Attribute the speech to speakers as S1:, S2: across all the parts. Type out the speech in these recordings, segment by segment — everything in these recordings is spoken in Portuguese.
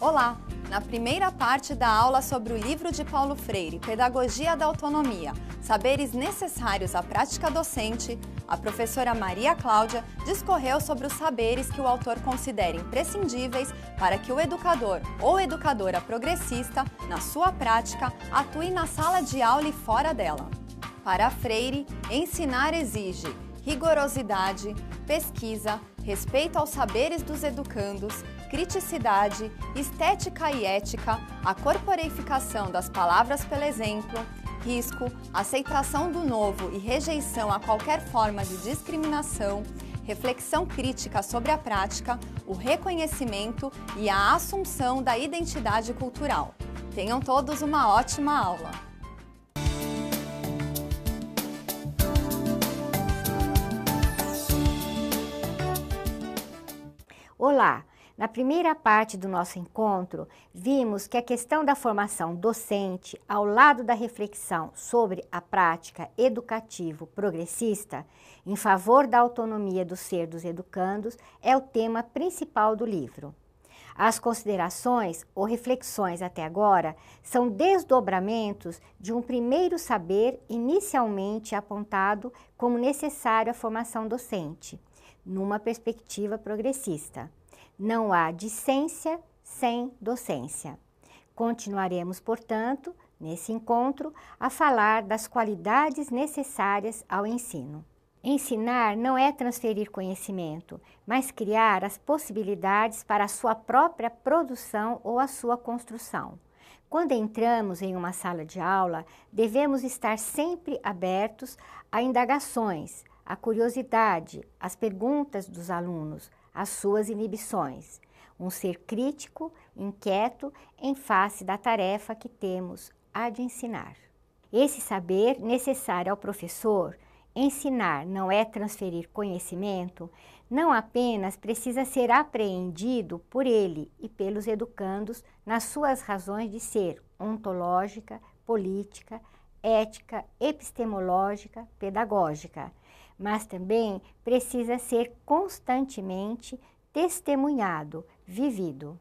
S1: Olá! Na primeira parte da aula sobre o livro de Paulo Freire, Pedagogia da Autonomia, Saberes Necessários à Prática Docente, a professora Maria Cláudia discorreu sobre os saberes que o autor considera imprescindíveis para que o educador ou educadora progressista, na sua prática, atue na sala de aula e fora dela. Para Freire, ensinar exige rigorosidade, pesquisa, respeito aos saberes dos educandos, criticidade, estética e ética, a corporificação das palavras pelo exemplo, risco, aceitação do novo e rejeição a qualquer forma de discriminação, reflexão crítica sobre a prática, o reconhecimento e a assunção da identidade cultural. Tenham todos uma ótima aula!
S2: Olá! Na primeira parte do nosso encontro, vimos que a questão da formação docente, ao lado da reflexão sobre a prática educativo-progressista, em favor da autonomia do ser dos educandos, é o tema principal do livro. As considerações ou reflexões até agora são desdobramentos de um primeiro saber inicialmente apontado como necessário à formação docente, numa perspectiva progressista. Não há discência sem docência. Continuaremos, portanto, nesse encontro, a falar das qualidades necessárias ao ensino. Ensinar não é transferir conhecimento, mas criar as possibilidades para a sua própria produção ou a sua construção. Quando entramos em uma sala de aula, devemos estar sempre abertos a indagações, a curiosidade, as perguntas dos alunos, as suas inibições. Um ser crítico, inquieto, em face da tarefa que temos a de ensinar. Esse saber necessário ao professor, ensinar não é transferir conhecimento, não apenas precisa ser apreendido por ele e pelos educandos nas suas razões de ser ontológica, política, ética, epistemológica, pedagógica, mas também precisa ser constantemente testemunhado, vivido.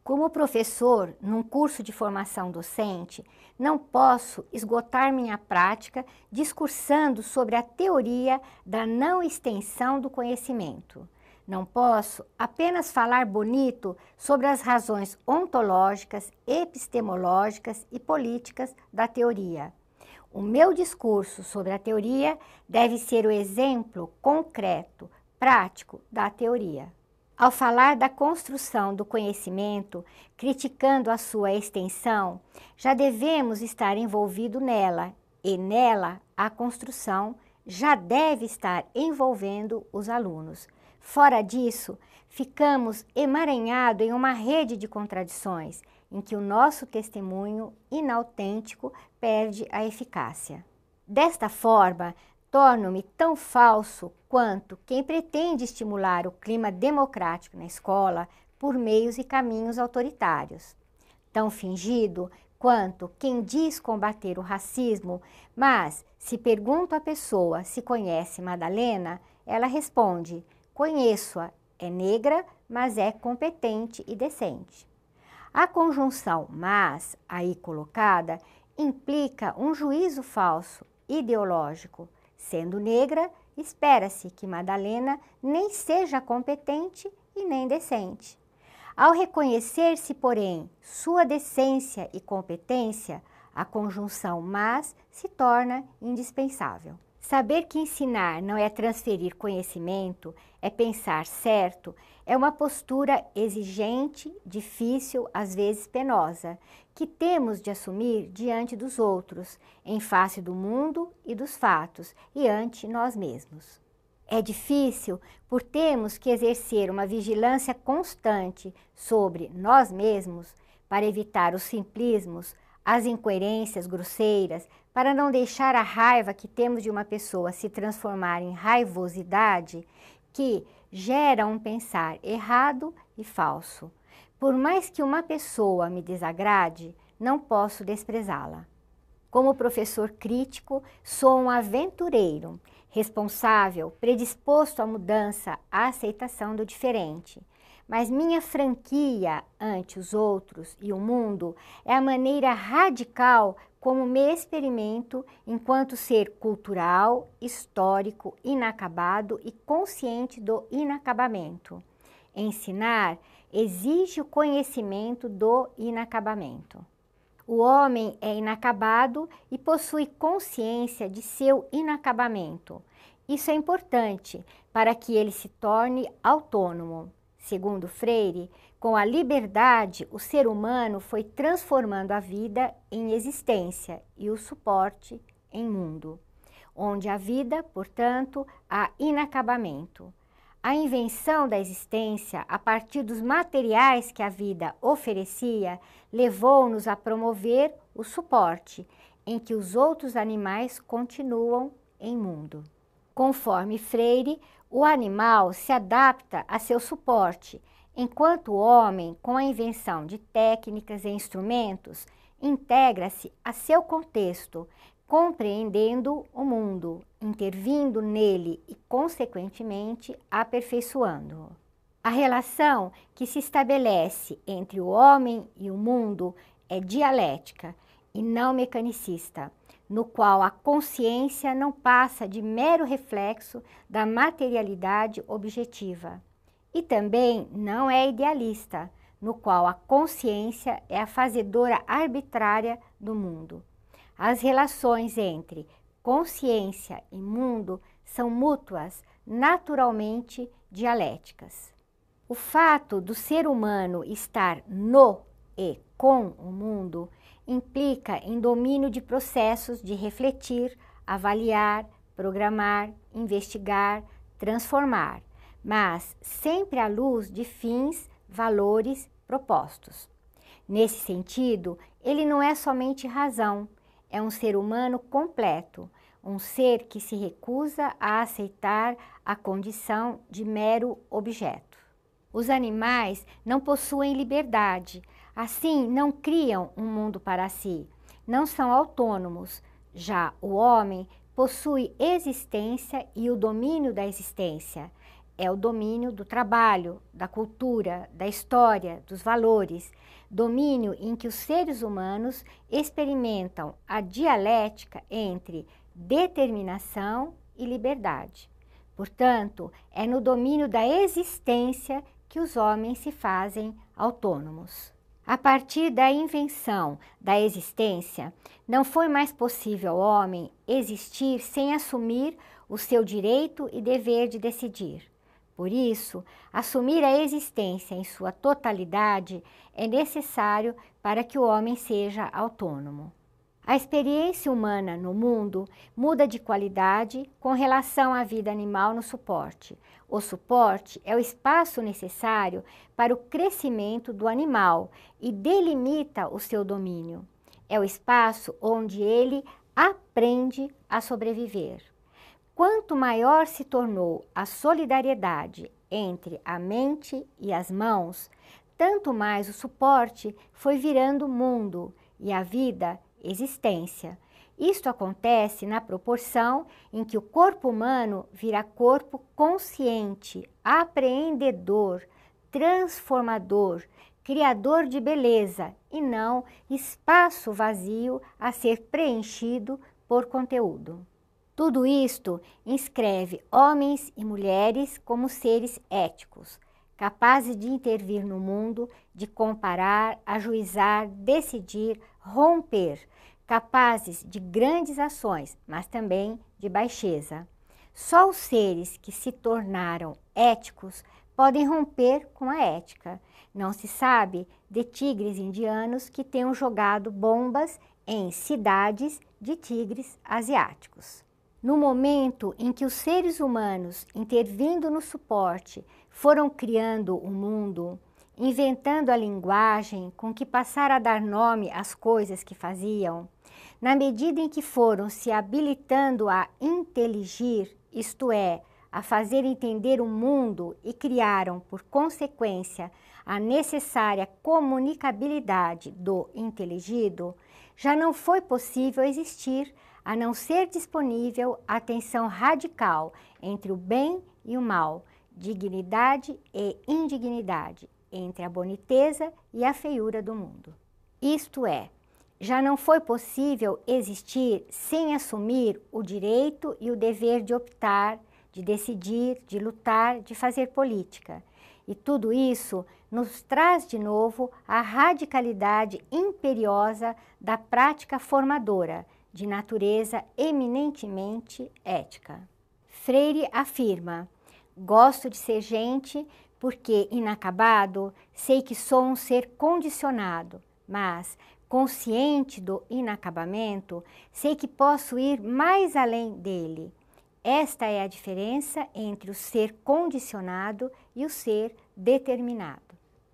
S2: Como professor, num curso de formação docente, não posso esgotar minha prática discursando sobre a teoria da não extensão do conhecimento. Não posso apenas falar bonito sobre as razões ontológicas, epistemológicas e políticas da teoria. O meu discurso sobre a teoria deve ser o exemplo concreto, prático da teoria. Ao falar da construção do conhecimento, criticando a sua extensão, já devemos estar envolvido nela, e nela a construção já deve estar envolvendo os alunos. Fora disso, ficamos emaranhados em uma rede de contradições, em que o nosso testemunho inautêntico perde a eficácia. Desta forma, torno-me tão falso quanto quem pretende estimular o clima democrático na escola por meios e caminhos autoritários. Tão fingido quanto quem diz combater o racismo, mas se pergunto à pessoa se conhece Madalena, ela responde: conheço-a, é negra, mas é competente e decente. A conjunção mas, aí colocada, implica um juízo falso, ideológico. Sendo negra, espera-se que Madalena nem seja competente e nem decente. Ao reconhecer-se, porém, sua decência e competência, a conjunção mas se torna indispensável. Saber que ensinar não é transferir conhecimento, é pensar certo, é uma postura exigente, difícil, às vezes penosa, que temos de assumir diante dos outros, em face do mundo e dos fatos, e ante nós mesmos. É difícil por termos que exercer uma vigilância constante sobre nós mesmos para evitar os simplismos, as incoerências grosseiras, para não deixar a raiva que temos de uma pessoa se transformar em raivosidade, que gera um pensar errado e falso. Por mais que uma pessoa me desagrade, não posso desprezá-la. Como professor crítico, sou um aventureiro, responsável, predisposto à mudança, à aceitação do diferente. mas minha franquia ante os outros e o mundo é a maneira radical como me experimento enquanto ser cultural, histórico, inacabado e consciente do inacabamento. Ensinar exige o conhecimento do inacabamento. O homem é inacabado e possui consciência de seu inacabamento. Isso é importante para que ele se torne autônomo. Segundo Freire, com a liberdade, o ser humano foi transformando a vida em existência e o suporte em mundo, onde a vida, portanto, há inacabamento. A invenção da existência, a partir dos materiais que a vida oferecia, levou-nos a promover o suporte, em que os outros animais continuam em mundo. Conforme Freire, o animal se adapta a seu suporte, enquanto o homem, com a invenção de técnicas e instrumentos, integra-se a seu contexto, compreendendo o mundo, intervindo nele e, consequentemente, aperfeiçoando-o. A relação que se estabelece entre o homem e o mundo é dialética e não mecanicista, no qual a consciência não passa de mero reflexo da materialidade objetiva. E também não é idealista, no qual a consciência é a fazedora arbitrária do mundo. As relações entre consciência e mundo são mútuas, naturalmente dialéticas. O fato do ser humano estar no e com o mundo implica em domínio de processos de refletir, avaliar, programar, investigar, transformar, mas sempre à luz de fins, valores propostos. Nesse sentido, ele não é somente razão, é um ser humano completo, um ser que se recusa a aceitar a condição de mero objeto. Os animais não possuem liberdade, assim não criam um mundo para si, não são autônomos. Já o homem possui existência e o domínio da existência. É o domínio do trabalho, da cultura, da história, dos valores, domínio em que os seres humanos experimentam a dialética entre determinação e liberdade. Portanto, é no domínio da existência que os homens se fazem autônomos. A partir da invenção da existência, não foi mais possível ao homem existir sem assumir o seu direito e dever de decidir. Por isso, assumir a existência em sua totalidade é necessário para que o homem seja autônomo. A experiência humana no mundo muda de qualidade com relação à vida animal no suporte. O suporte é o espaço necessário para o crescimento do animal e delimita o seu domínio. É o espaço onde ele aprende a sobreviver. Quanto maior se tornou a solidariedade entre a mente e as mãos, tanto mais o suporte foi virando mundo e a vida existência. Isto acontece na proporção em que o corpo humano vira corpo consciente, apreendedor, transformador, criador de beleza e não espaço vazio a ser preenchido por conteúdo. Tudo isto inscreve homens e mulheres como seres éticos, capazes de intervir no mundo, de comparar, ajuizar, decidir, romper, capazes de grandes ações, mas também de baixeza. Só os seres que se tornaram éticos podem romper com a ética. Não se sabe de tigres indianos que tenham jogado bombas em cidades de tigres asiáticos. No momento em que os seres humanos, intervindo no suporte, foram criando o mundo, inventando a linguagem com que passaram a dar nome às coisas que faziam, na medida em que foram se habilitando a inteligir, isto é, a fazer entender o mundo e criaram, por consequência, a necessária comunicabilidade do inteligido, já não foi possível existir a não ser disponível a tensão radical entre o bem e o mal, dignidade e indignidade, entre a boniteza e a feiura do mundo. Isto é, já não foi possível existir sem assumir o direito e o dever de optar, de decidir, de lutar, de fazer política. E tudo isso nos traz de novo a radicalidade imperiosa da prática formadora, de natureza eminentemente ética. Freire afirma: gosto de ser gente porque, inacabado, sei que sou um ser condicionado, mas, consciente do inacabamento, sei que posso ir mais além dele. Esta é a diferença entre o ser condicionado e o ser determinado.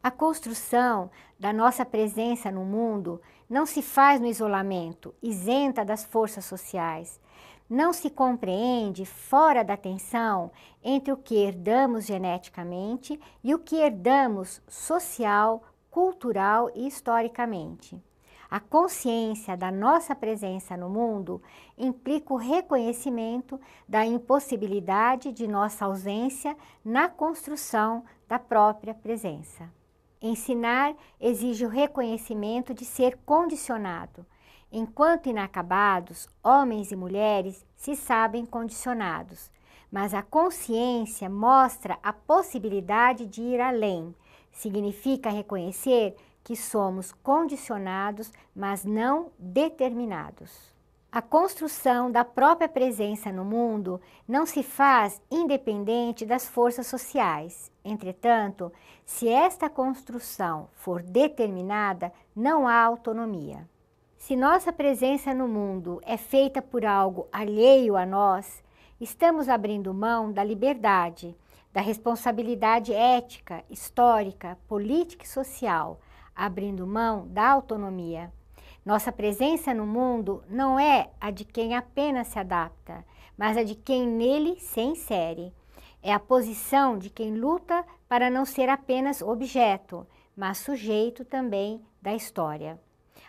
S2: A construção da nossa presença no mundo não se faz no isolamento, isenta das forças sociais. Não se compreende fora da tensão entre o que herdamos geneticamente e o que herdamos social, cultural e historicamente. A consciência da nossa presença no mundo implica o reconhecimento da impossibilidade de nossa ausência na construção da própria presença. Ensinar exige o reconhecimento de ser condicionado. Enquanto inacabados, homens e mulheres se sabem condicionados, mas a consciência mostra a possibilidade de ir além. Significa reconhecer que somos condicionados, mas não determinados. A construção da própria presença no mundo não se faz independente das forças sociais. Entretanto, se esta construção for determinada, não há autonomia. Se nossa presença no mundo é feita por algo alheio a nós, estamos abrindo mão da liberdade, da responsabilidade ética, histórica, política e social, abrindo mão da autonomia. Nossa presença no mundo não é a de quem apenas se adapta, mas a de quem nele se insere. É a posição de quem luta para não ser apenas objeto, mas sujeito também da história.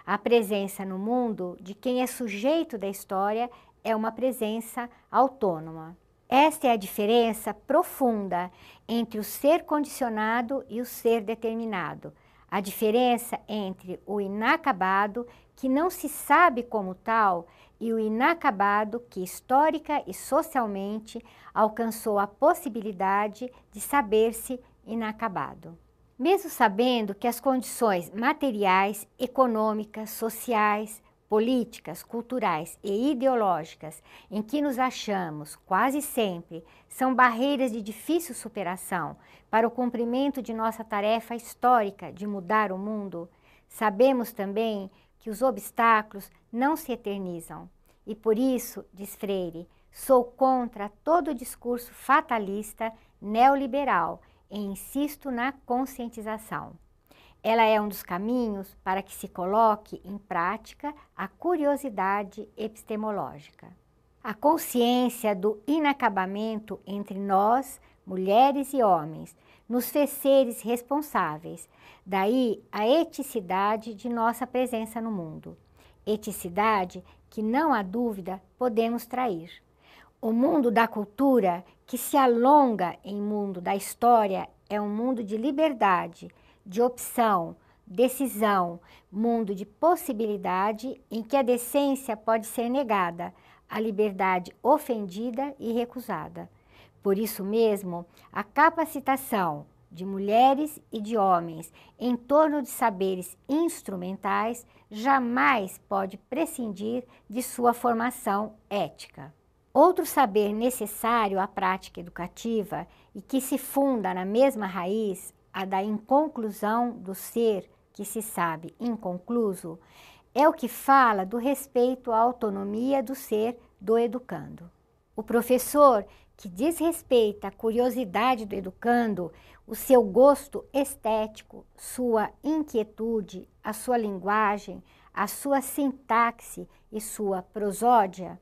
S2: A presença no mundo de quem é sujeito da história é uma presença autônoma. Esta é a diferença profunda entre o ser condicionado e o ser determinado. A diferença entre o inacabado, que não se sabe como tal, e o inacabado que histórica e socialmente alcançou a possibilidade de saber-se inacabado. Mesmo sabendo que as condições materiais, econômicas, sociais, políticas, culturais e ideológicas em que nos achamos quase sempre são barreiras de difícil superação para o cumprimento de nossa tarefa histórica de mudar o mundo, sabemos também que os obstáculos não se eternizam. E por isso, diz Freire, sou contra todo discurso fatalista neoliberal e insisto na conscientização. Ela é um dos caminhos para que se coloque em prática a curiosidade epistemológica. A consciência do inacabamento entre nós, mulheres e homens, nos fez seres responsáveis. Daí a eticidade de nossa presença no mundo. Eticidade que, não há dúvida, podemos trair. O mundo da cultura, que se alonga em mundo da história, é um mundo de liberdade, de opção, decisão, mundo de possibilidade em que a decência pode ser negada, a liberdade ofendida e recusada. Por isso mesmo, a capacitação de mulheres e de homens em torno de saberes instrumentais jamais pode prescindir de sua formação ética. Outro saber necessário à prática educativa e que se funda na mesma raiz, a da inconclusão do ser que se sabe inconcluso, é o que fala do respeito à autonomia do ser do educando. O professor que desrespeita a curiosidade do educando, o seu gosto estético, sua inquietude, a sua linguagem, a sua sintaxe e sua prosódia,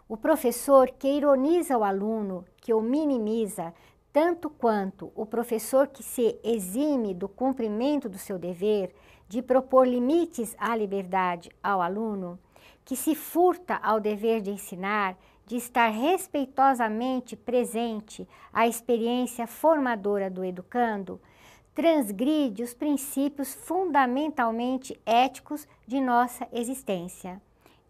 S2: o professor que ironiza o aluno, que o minimiza, tanto quanto o professor que se exime do cumprimento do seu dever, de propor limites à liberdade ao aluno, que se furta ao dever de ensinar, de estar respeitosamente presente à experiência formadora do educando, transgride os princípios fundamentalmente éticos de nossa existência.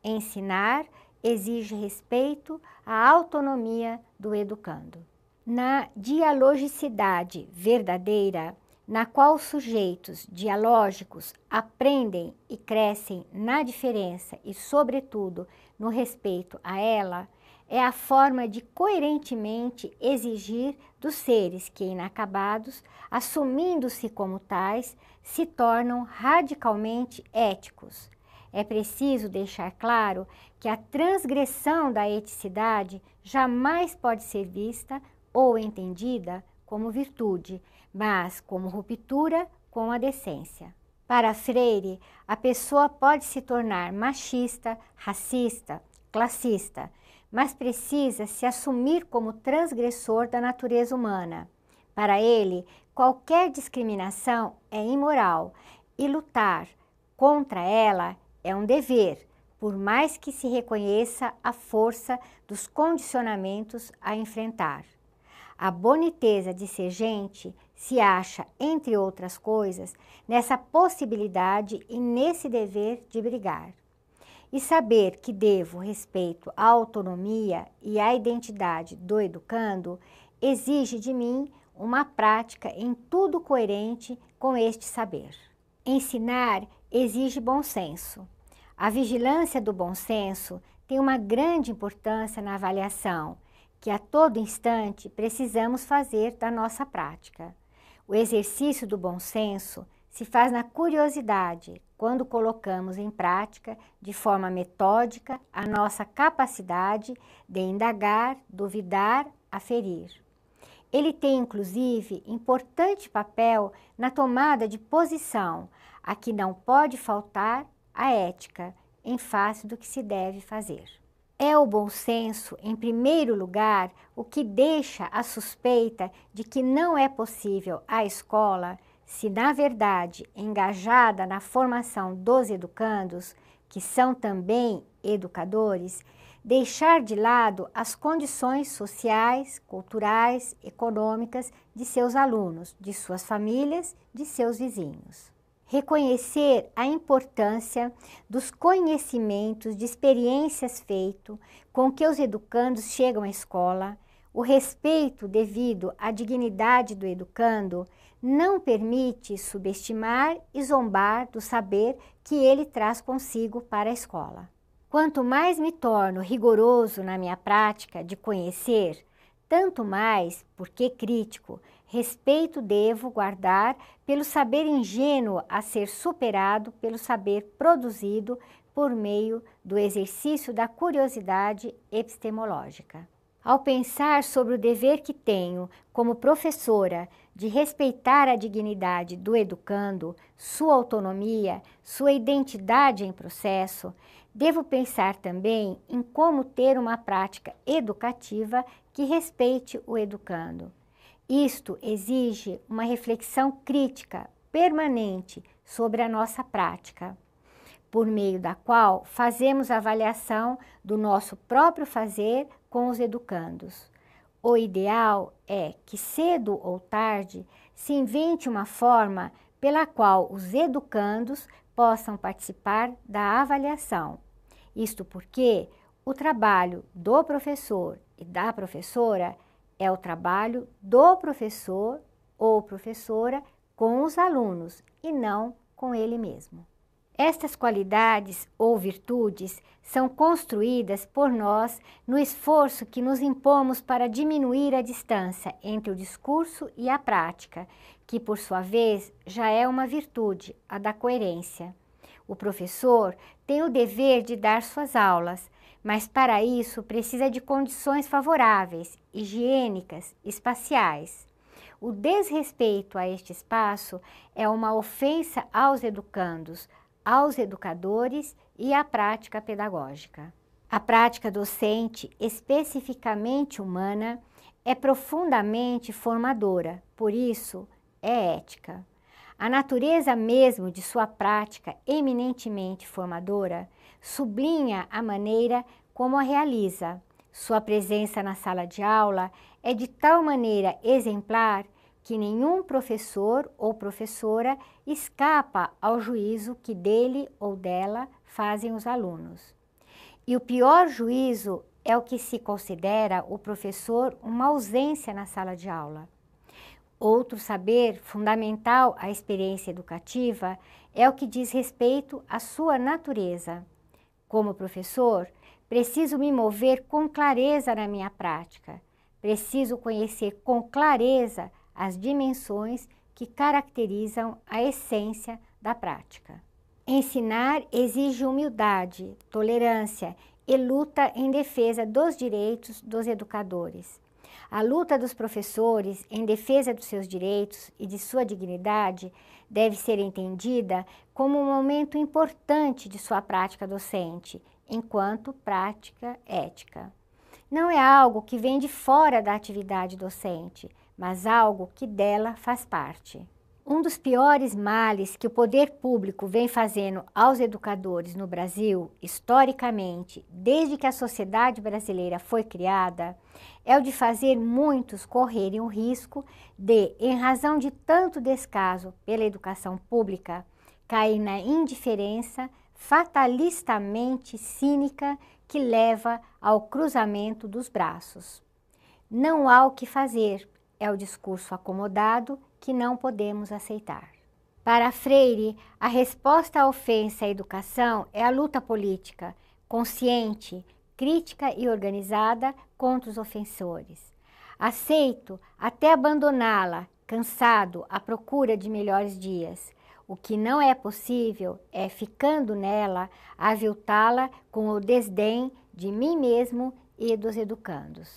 S2: Ensinar exige respeito à autonomia do educando. Na dialogicidade verdadeira, na qual os sujeitos dialógicos aprendem e crescem na diferença e, sobretudo, no respeito a ela, é a forma de coerentemente exigir dos seres que, inacabados, assumindo-se como tais, se tornam radicalmente éticos. É preciso deixar claro que a transgressão da eticidade jamais pode ser vista ou entendida como virtude, mas como ruptura com a decência. Para Freire, a pessoa pode se tornar machista, racista, classista, mas precisa se assumir como transgressor da natureza humana. Para ele, qualquer discriminação é imoral e lutar contra ela é um dever, por mais que se reconheça a força dos condicionamentos a enfrentar. A boniteza de ser gente se acha, entre outras coisas, nessa possibilidade e nesse dever de brigar. E saber que devo respeito à autonomia e à identidade do educando exige de mim uma prática em tudo coerente com este saber. Ensinar exige bom senso. A vigilância do bom senso tem uma grande importância na avaliação, que a todo instante precisamos fazer da nossa prática. O exercício do bom senso se faz na curiosidade, quando colocamos em prática, de forma metódica, a nossa capacidade de indagar, duvidar, aferir. Ele tem, inclusive, importante papel na tomada de posição, a que não pode faltar a ética, em face do que se deve fazer. É o bom senso, em primeiro lugar, o que deixa a suspeita de que não é possível a escola, se na verdade engajada na formação dos educandos, que são também educadores, deixar de lado as condições sociais, culturais, econômicas de seus alunos, de suas famílias, de seus vizinhos. Reconhecer a importância dos conhecimentos de experiências feitas com que os educandos chegam à escola, o respeito devido à dignidade do educando, não permite subestimar e zombar do saber que ele traz consigo para a escola. Quanto mais me torno rigoroso na minha prática de conhecer, tanto mais, porque crítico, respeito devo guardar pelo saber ingênuo a ser superado pelo saber produzido por meio do exercício da curiosidade epistemológica. Ao pensar sobre o dever que tenho como professora de respeitar a dignidade do educando, sua autonomia, sua identidade em processo, devo pensar também em como ter uma prática educativa que respeite o educando. Isto exige uma reflexão crítica, permanente, sobre a nossa prática, por meio da qual fazemos avaliação do nosso próprio fazer com os educandos. O ideal é que, cedo ou tarde, se invente uma forma pela qual os educandos possam participar da avaliação. Isto porque o trabalho do professor e da professora é o trabalho do professor ou professora com os alunos e não com ele mesmo. Estas qualidades ou virtudes são construídas por nós no esforço que nos impomos para diminuir a distância entre o discurso e a prática, que por sua vez já é uma virtude, a da coerência. O professor tem o dever de dar suas aulas, mas para isso precisa de condições favoráveis, higiênicas, espaciais. O desrespeito a este espaço é uma ofensa aos educandos, aos educadores e à prática pedagógica. A prática docente, especificamente humana, é profundamente formadora, por isso é ética. A natureza mesmo de sua prática eminentemente formadora sublinha a maneira como a realiza, Sua presença na sala de aula é de tal maneira exemplar que nenhum professor ou professora escapa ao juízo que dele ou dela fazem os alunos. E o pior juízo é o que se considera o professor uma ausência na sala de aula. Outro saber fundamental à experiência educativa é o que diz respeito à sua natureza. Como professor, preciso me mover com clareza na minha prática. Preciso conhecer com clareza as dimensões que caracterizam a essência da prática. Ensinar exige humildade, tolerância e luta em defesa dos direitos dos educadores. A luta dos professores em defesa dos seus direitos e de sua dignidade deve ser entendida como um momento importante de sua prática docente, enquanto prática ética. Não é algo que vem de fora da atividade docente, mas algo que dela faz parte. Um dos piores males que o poder público vem fazendo aos educadores no Brasil, historicamente, desde que a sociedade brasileira foi criada, é o de fazer muitos correrem o risco de, em razão de tanto descaso pela educação pública, cair na indiferença fatalistamente cínica que leva ao cruzamento dos braços. Não há o que fazer, é o discurso acomodado que não podemos aceitar. Para Freire, a resposta à ofensa à educação é a luta política, consciente, crítica e organizada contra os ofensores. Aceito até abandoná-la, cansado, à procura de melhores dias. O que não é possível é, ficando nela, aviltá-la com o desdém de mim mesmo e dos educandos.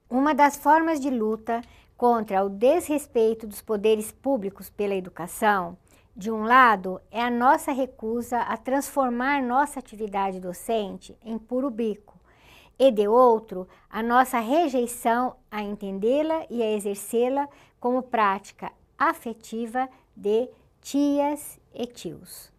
S2: Uma das formas de luta contra o desrespeito dos poderes públicos pela educação, de um lado, é a nossa recusa a transformar nossa atividade docente em puro bico, e de outro, a nossa rejeição a entendê-la e a exercê-la como prática afetiva de tias e tios.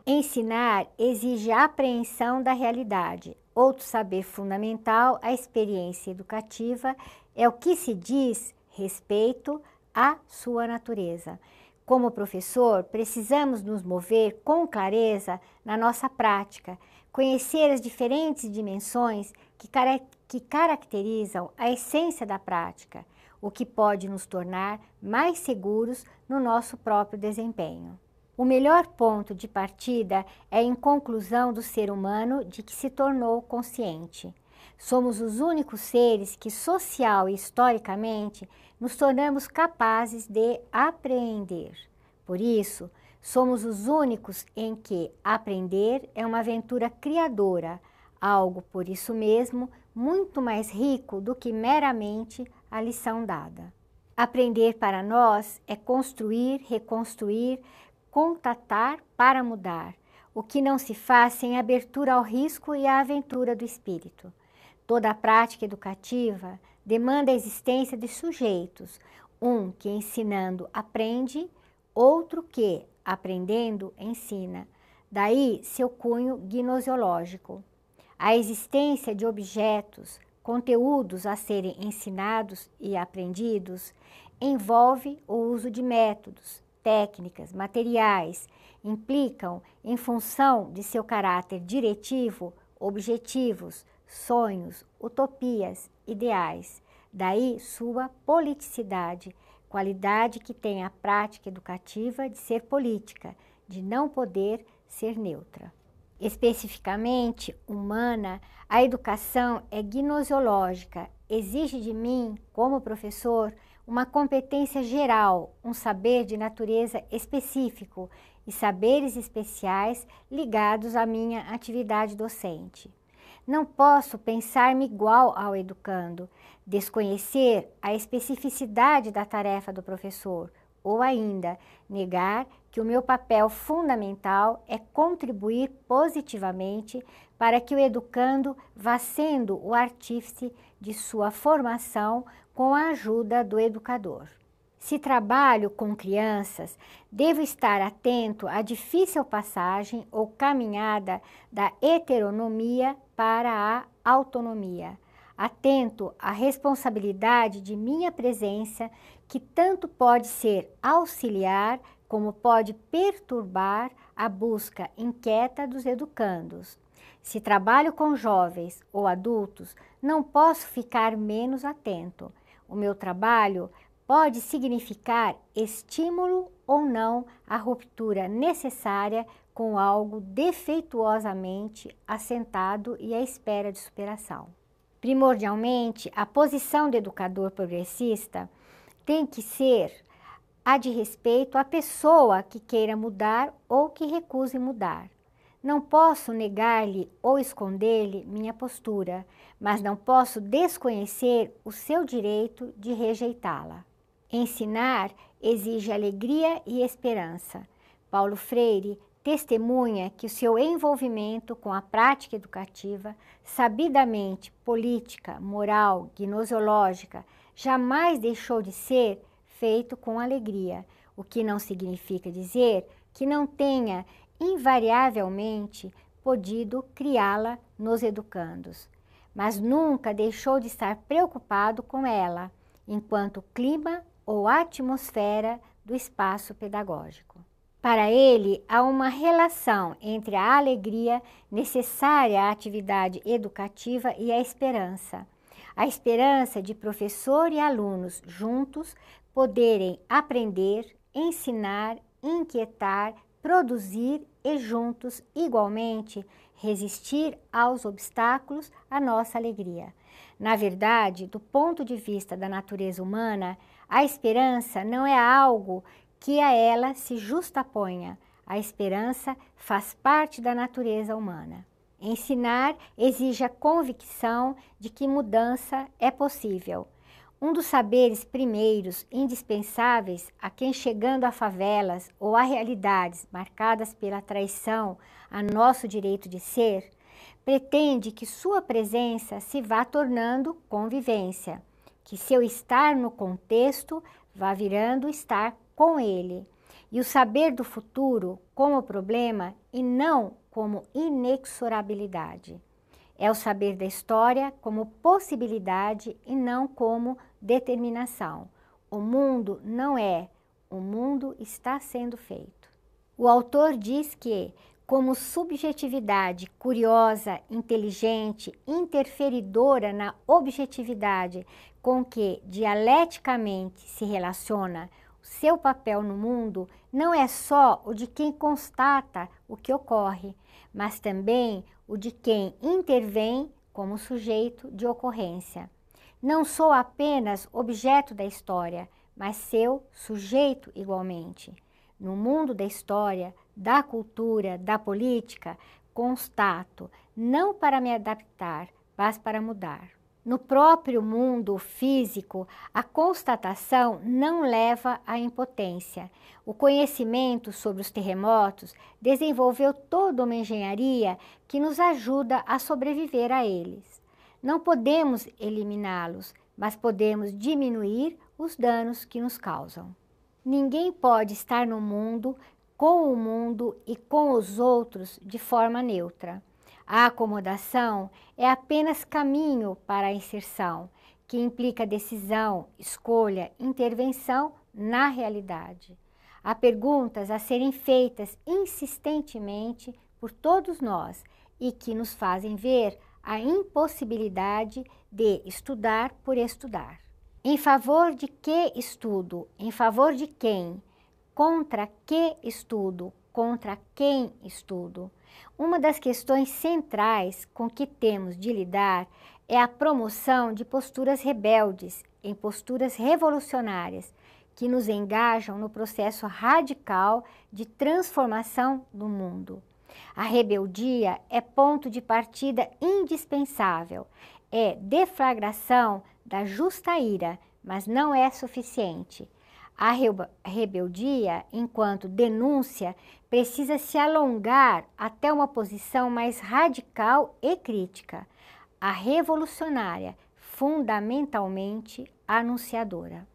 S2: Ensinar exige a apreensão da realidade. Outro saber fundamental à experiência educativa é o que se diz respeito à sua natureza. Como professor, precisamos nos mover com clareza na nossa prática, conhecer as diferentes dimensões que caracterizam a essência da prática, o que pode nos tornar mais seguros no nosso próprio desempenho. O melhor ponto de partida é a inconclusão do ser humano de que se tornou consciente. Somos os únicos seres que, social e historicamente, nos tornamos capazes de apreender. Por isso, somos os únicos em que aprender é uma aventura criadora, algo, por isso mesmo, muito mais rico do que meramente a lição dada. Aprender para nós é construir, reconstruir, contatar para mudar, o que não se faz sem abertura ao risco e à aventura do espírito. Toda a prática educativa demanda a existência de sujeitos, um que ensinando aprende, outro que, aprendendo, ensina. Daí seu cunho gnoseológico. A existência de objetos, conteúdos a serem ensinados e aprendidos, envolve o uso de métodos, técnicas, materiais, implicam, em função de seu caráter diretivo, objetivos, sonhos, utopias, ideais. Daí sua politicidade, qualidade que tem a prática educativa de ser política, de não poder ser neutra. Especificamente humana, a educação é gnoseológica, exige de mim, como professor, uma competência geral, um saber de natureza específico e saberes especiais ligados à minha atividade docente. Não posso pensar-me igual ao educando, desconhecer a especificidade da tarefa do professor, ou ainda negar que o meu papel fundamental é contribuir positivamente para que o educando vá sendo o artífice de sua formação com a ajuda do educador. Se trabalho com crianças, devo estar atento à difícil passagem ou caminhada da heteronomia para a autonomia. atento à responsabilidade de minha presença, que tanto pode ser auxiliar como pode perturbar a busca inquieta dos educandos. Se trabalho com jovens ou adultos, não posso ficar menos atento. O meu trabalho pode significar estímulo ou não à ruptura necessária com algo defeituosamente assentado e à espera de superação. Primordialmente, a posição do educador progressista tem que ser a de respeito à pessoa que queira mudar ou que recuse mudar. Não posso negar-lhe ou esconder-lhe minha postura, mas não posso desconhecer o seu direito de rejeitá-la. Ensinar exige alegria e esperança. Paulo Freire testemunha que o seu envolvimento com a prática educativa, sabidamente política, moral, gnoseológica, jamais deixou de ser feito com alegria, o que não significa dizer que não tenha invariavelmente podido criá-la nos educandos, mas nunca deixou de estar preocupado com ela, enquanto clima ou atmosfera do espaço pedagógico. Para ele, há uma relação entre a alegria necessária à atividade educativa e a esperança. A esperança de professor e alunos juntos poderem aprender, ensinar, inquietar, produzir e juntos, igualmente, resistir aos obstáculos à nossa alegria. Na verdade, do ponto de vista da natureza humana, a esperança não é algo que a ela se justaponha. A esperança faz parte da natureza humana. Ensinar exige a convicção de que mudança é possível. Um dos saberes primeiros indispensáveis a quem, chegando a favelas ou a realidades marcadas pela traição a nosso direito de ser, pretende que sua presença se vá tornando convivência, que seu estar no contexto vá virando estar com ele, e o saber do futuro como problema e não como inexorabilidade. É o saber da história como possibilidade e não como determinação. O mundo não é, o mundo está sendo feito. O autor diz que, como subjetividade curiosa, inteligente, interferidora na objetividade com que dialeticamente se relaciona, seu papel no mundo não é só o de quem constata o que ocorre, mas também o de quem intervém como sujeito de ocorrência. Não sou apenas objeto da história, mas seu sujeito igualmente. No mundo da história, da cultura, da política, constato, não para me adaptar, mas para mudar. No próprio mundo físico, a constatação não leva à impotência. O conhecimento sobre os terremotos desenvolveu toda uma engenharia que nos ajuda a sobreviver a eles. Não podemos eliminá-los, mas podemos diminuir os danos que nos causam. Ninguém pode estar no mundo, com o mundo e com os outros de forma neutra. A acomodação é apenas caminho para a inserção, que implica decisão, escolha, intervenção na realidade. Há perguntas a serem feitas insistentemente por todos nós e que nos fazem ver a impossibilidade de estudar por estudar. Em favor de que estudo? Em favor de quem? Contra que estudo? Contra quem estudo? Uma das questões centrais com que temos de lidar é a promoção de posturas rebeldes, em posturas revolucionárias, que nos engajam no processo radical de transformação do mundo. A rebeldia é ponto de partida indispensável, é deflagração da justa ira, mas não é suficiente. A rebeldia, enquanto denúncia, precisa se alongar até uma posição mais radical e crítica. A revolucionária, fundamentalmente anunciadora.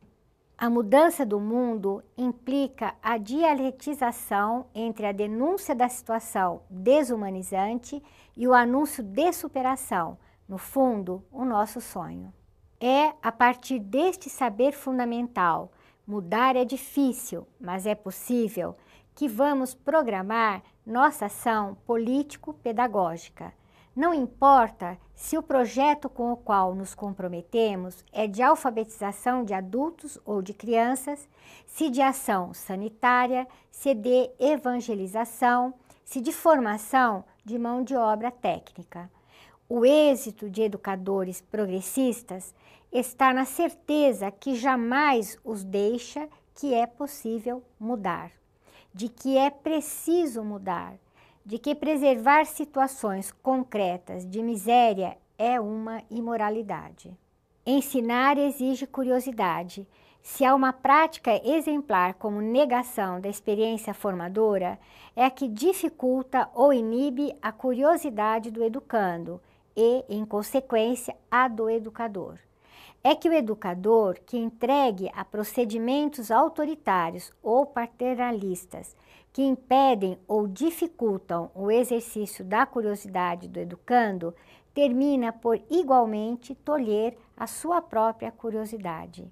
S2: A mudança do mundo implica a dialetização entre a denúncia da situação desumanizante e o anúncio de superação, no fundo, o nosso sonho. É a partir deste saber fundamental, mudar é difícil, mas é possível, que vamos programar nossa ação político-pedagógica. Não importa se o projeto com o qual nos comprometemos é de alfabetização de adultos ou de crianças, se de ação sanitária, se de evangelização, se de formação de mão de obra técnica. O êxito de educadores progressistas está na certeza que jamais os deixa que é possível mudar, de que é preciso mudar, de que preservar situações concretas de miséria é uma imoralidade. Ensinar exige curiosidade. Se há uma prática exemplar como negação da experiência formadora, é a que dificulta ou inibe a curiosidade do educando e, em consequência, a do educador. É que o educador que entregue a procedimentos autoritários ou paternalistas que impedem ou dificultam o exercício da curiosidade do educando, termina por igualmente tolher a sua própria curiosidade.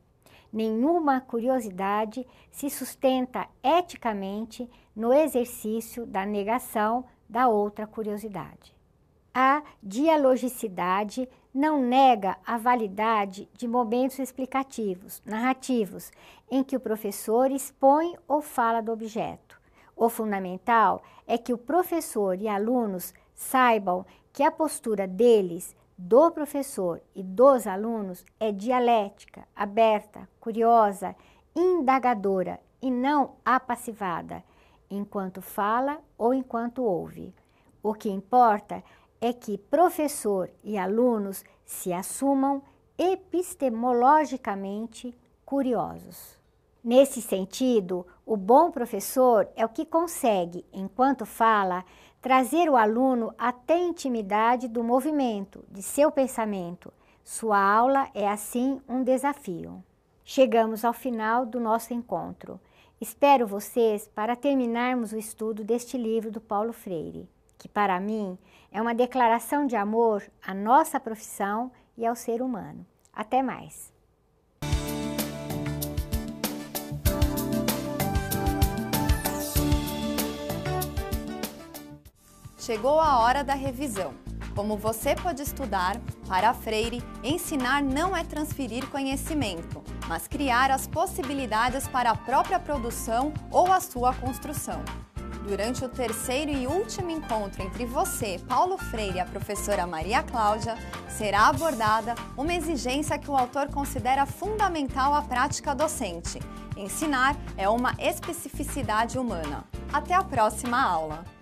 S2: Nenhuma curiosidade se sustenta eticamente no exercício da negação da outra curiosidade. A dialogicidade não nega a validade de momentos explicativos, narrativos, em que o professor expõe ou fala do objeto. O fundamental é que o professor e alunos saibam que a postura deles, do professor e dos alunos, é dialética, aberta, curiosa, indagadora e não apassivada, enquanto fala ou enquanto ouve. O que importa é que professor e alunos se assumam epistemologicamente curiosos. Nesse sentido, o bom professor é o que consegue, enquanto fala, trazer o aluno até a intimidade do movimento, de seu pensamento. Sua aula é, assim, um desafio. Chegamos ao final do nosso encontro. Espero vocês para terminarmos o estudo deste livro do Paulo Freire, que para mim é uma declaração de amor à nossa profissão e ao ser humano. Até mais!
S1: Chegou a hora da revisão. Como você pode estudar, para Freire, ensinar não é transferir conhecimento, mas criar as possibilidades para a própria produção ou a sua construção. Durante o terceiro e último encontro entre você, Paulo Freire e a professora Maria Cláudia, será abordada uma exigência que o autor considera fundamental à prática docente. Ensinar é uma especificidade humana. Até a próxima aula!